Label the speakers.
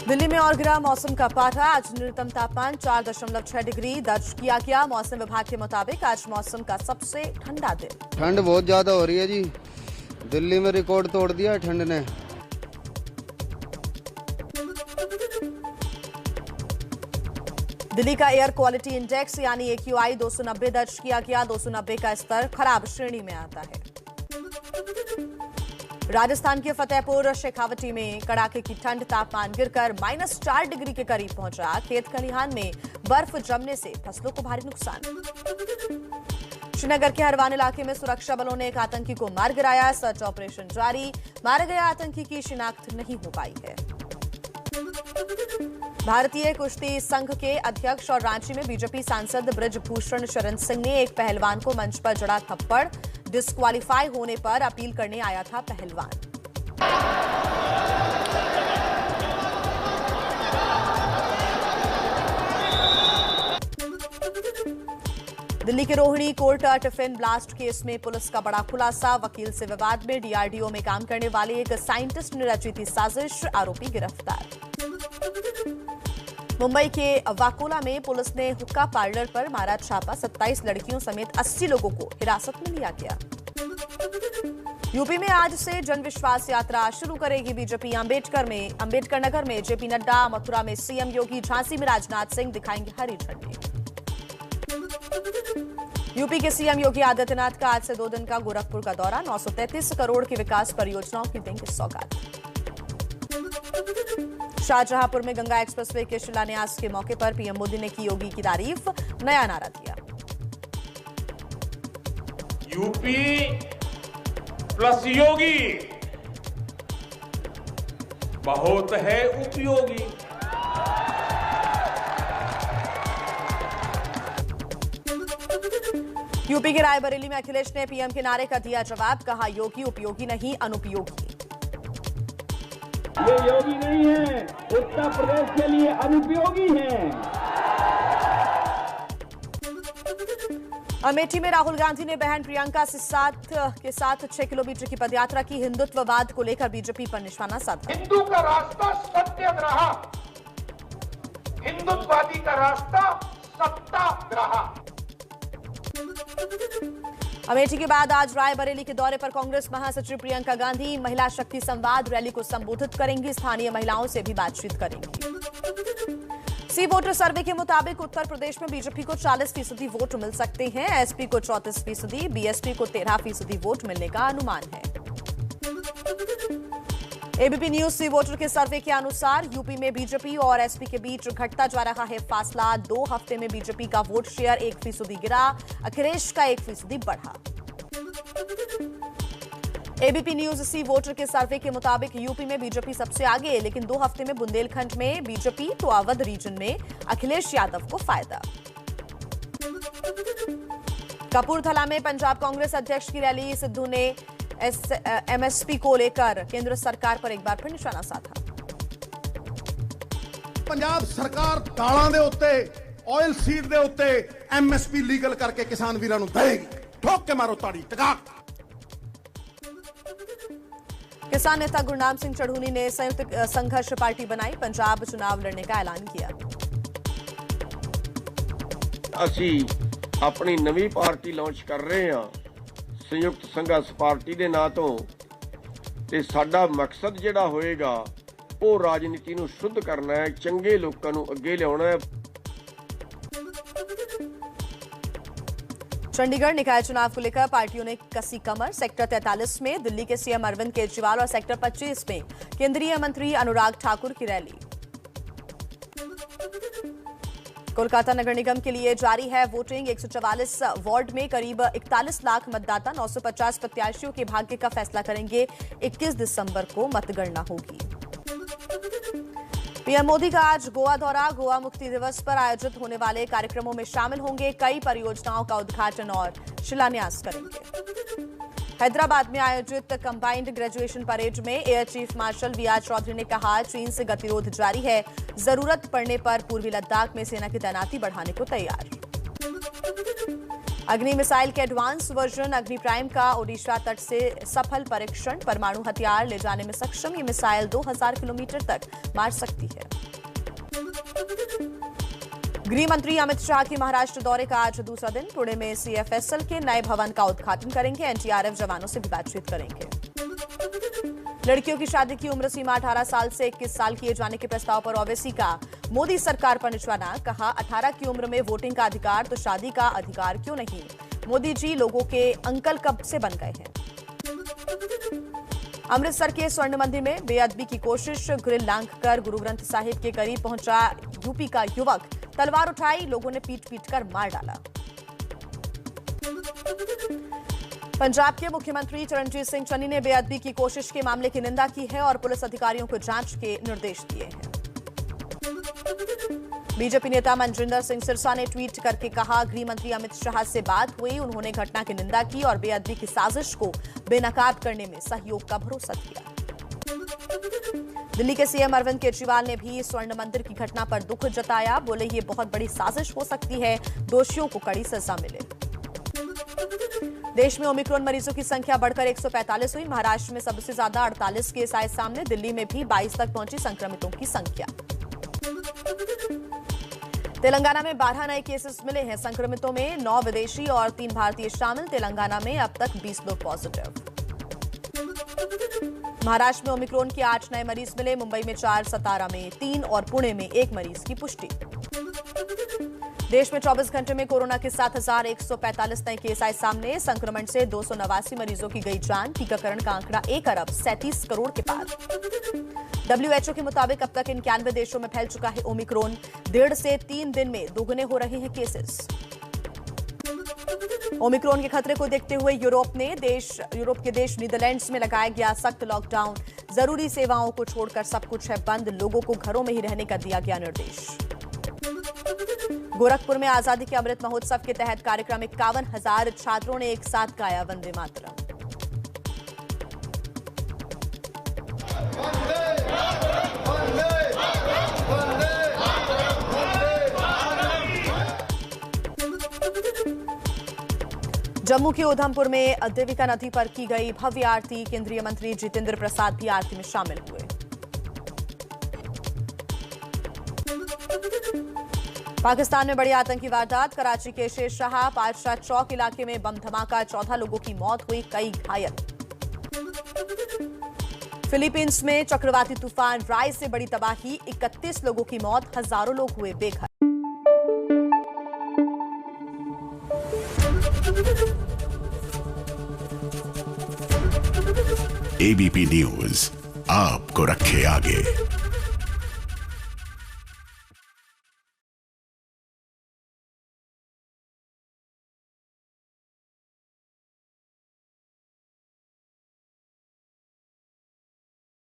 Speaker 1: दिल्ली में और गिरा मौसम का पारा। आज न्यूनतम तापमान 4.6 डिग्री दर्ज किया गया। मौसम विभाग के मुताबिक आज मौसम का सबसे ठंडा दिन।
Speaker 2: ठंड बहुत ज्यादा हो रही है जी, दिल्ली में रिकॉर्ड तोड़ दिया ठंड ने।
Speaker 1: दिल्ली का एयर क्वालिटी इंडेक्स यानी AQI 290 दर्ज किया गया। 290 का स्तर खराब श्रेणी में आता है। राजस्थान के फतेहपुर शेखावटी में कड़ाके की ठंड, तापमान गिरकर -4 डिग्री के करीब पहुंचा। खेत खलिहान में बर्फ जमने से फसलों को भारी नुकसान। श्रीनगर के हरवान इलाके में सुरक्षा बलों ने एक आतंकी को मार गिराया। सर्च ऑपरेशन जारी। मारे गए आतंकी की शिनाख्त नहीं हो पाई है। भारतीय कुश्ती संघ के अध्यक्ष और रांची में बीजेपी सांसद ब्रजभूषण शरण सिंह ने एक पहलवान को मंच पर जड़ा थप्पड़। डिस्क्वालीफाई होने पर अपील करने आया था पहलवान। दिल्ली के Rohini court tiffin blast case में पुलिस का बड़ा खुलासा। वकील से विवाद में DRDO में काम करने वाले एक साइंटिस्ट ने रची थी साजिश। आरोपी गिरफ्तार। मुंबई के वाकोला में पुलिस ने हुक्का पार्लर पर मारा छापा। 27 लड़कियों समेत 80 लोगों को हिरासत में लिया गया। यूपी में आज से जन विश्वास यात्रा शुरू करेगी बीजेपी। अंबेडकर नगर में JP नड्डा, मथुरा में CM योगी, झांसी में राजनाथ सिंह दिखाएंगे हरी झंडी। यूपी के CM योगी आदित्यनाथ का आज से 2 दिन का गोरखपुर का दौरा। 933 करोड़ की विकास परियोजनाओं की देंगे सौगात। शाहजहांपुर में गंगा एक्सप्रेसवे के शिलान्यास के मौके पर PM मोदी ने की योगी की तारीफ। नया नारा दिया।
Speaker 3: यूपी प्लस योगी बहुत है उपयोगी।
Speaker 1: यूपी के रायबरेली में अखिलेश ने PM के नारे का दिया जवाब। कहा योगी उपयोगी नहीं अनुपयोगी।
Speaker 4: ये योगी नहीं है, उत्तर प्रदेश के लिए अनुपयोगी है।
Speaker 1: अमेठी में राहुल गांधी ने बहन प्रियंका के साथ 6 किलोमीटर की पदयात्रा की। हिंदुत्ववाद को लेकर बीजेपी पर निशाना साधा।
Speaker 5: हिंदू का रास्ता सत्याग्रह, हिंदुत्ववादी का रास्ता सत्याग्रह।
Speaker 1: अमेठी के बाद आज रायबरेली के दौरे पर कांग्रेस महासचिव प्रियंका गांधी महिला शक्ति संवाद रैली को संबोधित करेंगी। स्थानीय महिलाओं से भी बातचीत करेंगी। सी वोटर सर्वे के मुताबिक उत्तर प्रदेश में बीजेपी को 40% वोट मिल सकते हैं। SP को 34%, BSP को 13% वोट मिलने का अनुमान है। ABP न्यूज सी वोटर के सर्वे के अनुसार यूपी में बीजेपी और SP के बीच घटता जा रहा है फासला। 2 हफ्ते में बीजेपी का वोट शेयर 1% गिरा। अखिलेश का 1% बढ़ा। ABP न्यूज सी वोटर के सर्वे के मुताबिक यूपी में बीजेपी सबसे आगे, लेकिन 2 हफ्ते में बुंदेलखंड में बीजेपी तो अवध रीजन में अखिलेश यादव को फायदा। कपूरथला में पंजाब कांग्रेस अध्यक्ष की रैली। सिद्धू ने MSP को लेकर केंद्र सरकार पर एक बार फिर निशाना साधा।
Speaker 6: पंजाब सरकार दालों के उत्ते, ऑयल सीड के उत्ते MSP लीगल करके किसान वीरां नूं देगी। ठोक के मारो ताड़ी टकाक।
Speaker 1: किसान नेता गुरनाम सिंह चढ़ूनी ने संयुक्त संघर्ष पार्टी बनाई। पंजाब चुनाव लड़ने का ऐलान किया।
Speaker 7: असी अपनी नवी पार्टी लॉन्च कर रहे हैं संयुक्त संघर्ष पार्टी के नां तो, ते साडा मकसद जिहड़ा होएगा वो राजनीति नूं शुद्ध करना है, चंगे लोकां नूं अगे लियाउणा है।
Speaker 1: चंडीगढ़ निकाय चुनाव को लेकर पार्टियों ने कसी कमर। सेक्टर 43 में दिल्ली के CM अरविंद केजरीवाल और सेक्टर 25 में केंद्रीय मंत्री अनुराग ठाकुर की रैली। कोलकाता नगर निगम के लिए जारी है वोटिंग। 144 वार्ड में करीब 41 लाख मतदाता। 950 प्रत्याशियों के भाग्य का फैसला करेंगे। 21 दिसंबर को मतगणना होगी। PM मोदी का आज गोवा दौरा। गोवा मुक्ति दिवस पर आयोजित होने वाले कार्यक्रमों में शामिल होंगे। कई परियोजनाओं का उद्घाटन और शिलान्यास करेंगे। हैदराबाद में आयोजित कंबाइंड ग्रेजुएशन परेड में air chief marshal VR Chaudhary ने कहा, चीन से गतिरोध जारी है। जरूरत पड़ने पर पूर्वी लद्दाख में सेना की तैनाती बढ़ाने को तैयार। अग्नि मिसाइल के एडवांस वर्जन अग्नि प्राइम का ओडिशा तट से सफल परीक्षण। परमाणु हथियार ले जाने में सक्षम ये मिसाइल 2000 किलोमीटर तक मार सकती है। गृह मंत्री अमित शाह की महाराष्ट्र दौरे का आज दूसरा दिन। पुणे में सीएफएसएल के नए भवन का उद्घाटन करेंगे। एनडीआरएफ जवानों से भी बातचीत करेंगे। लड़कियों की शादी की उम्र सीमा 18 साल से 21 साल किए जाने के प्रस्ताव पर ओवैसी का मोदी सरकार पर निशाना। कहा 18 की उम्र में वोटिंग का अधिकार तो शादी का अधिकार क्यों नहीं। मोदी जी लोगों के अंकल कब से बन गए हैं। अमृतसर के स्वर्ण मंदिर में बेअदबी की कोशिश। ग्रिल लांघकर गुरु ग्रंथ साहिब के करीब पहुंचा यूपी का युवक। तलवार उठाई, लोगों ने पीट पीट कर मार डाला। पंजाब के मुख्यमंत्री चरणजीत सिंह चन्नी ने बेअदबी की कोशिश के मामले की निंदा की है और पुलिस अधिकारियों को जांच के निर्देश दिए हैं। बीजेपी नेता मनजिंदर सिंह सिरसा ने ट्वीट करके कहा, गृह मंत्री अमित शाह से बात हुई। उन्होंने घटना की निंदा की और बेअदबी की साजिश को बेनकाब करने में सहयोग का भरोसा दिया। दिल्ली के सीएम अरविंद केजरीवाल ने भी स्वर्ण मंदिर की घटना पर दुख जताया। बोले ये बहुत बड़ी साजिश हो सकती है, दोषियों को कड़ी सजा मिले। देश में ओमिक्रॉन मरीजों की संख्या बढ़कर 145 हुई। महाराष्ट्र में सबसे ज्यादा 48 केस आए सामने। दिल्ली में भी 22 तक पहुंची संक्रमितों की संख्या। तेलंगाना में 12 नए केसेस मिले हैं। संक्रमितों में 9 विदेशी और 3 भारतीय शामिल। तेलंगाना में अब तक 20 लोग पॉजिटिव। महाराष्ट्र में ओमिक्रॉन के 8 नए मरीज मिले। मुंबई में 4, सतारा में 3 और पुणे में 1 मरीज की पुष्टि। देश में 24 घंटे में कोरोना के 7,145 नए केस आए सामने। संक्रमण से 289 मरीजों की गई जान। टीकाकरण का आंकड़ा 1 अरब 37 करोड़ के पार। WHO के मुताबिक अब तक 91 देशों में फैल चुका है ओमिक्रॉन। 1.5 से 3 दिन में दोगुने हो रहे हैं केसेस। ओमिक्रॉन के खतरे को देखते हुए यूरोप के देश नीदरलैंड्स में लगाया गया सख्त लॉकडाउन। जरूरी सेवाओं को छोड़कर सब कुछ है बंद। लोगों को घरों में ही रहने का दिया गया निर्देश। गोरखपुर में आजादी के अमृत महोत्सव के तहत कार्यक्रम 51,000 छात्रों ने एक साथ गाया वंदे मातरम। जम्मू के उधमपुर में देविका नदी पर की गई भव्य आरती। केंद्रीय मंत्री जितेंद्र प्रसाद भी आरती में शामिल हुए। पाकिस्तान में बड़ी आतंकी वारदात। कराची के शेरशाह पातशाह चौक इलाके में बम धमाका। 14 लोगों की मौत हुई, कई घायल। फिलीपींस में चक्रवाती तूफान राय से बड़ी तबाही। 31 लोगों की मौत, हजारों लोग हुए बेघर।
Speaker 8: एबीपी न्यूज आपको रखे आगे।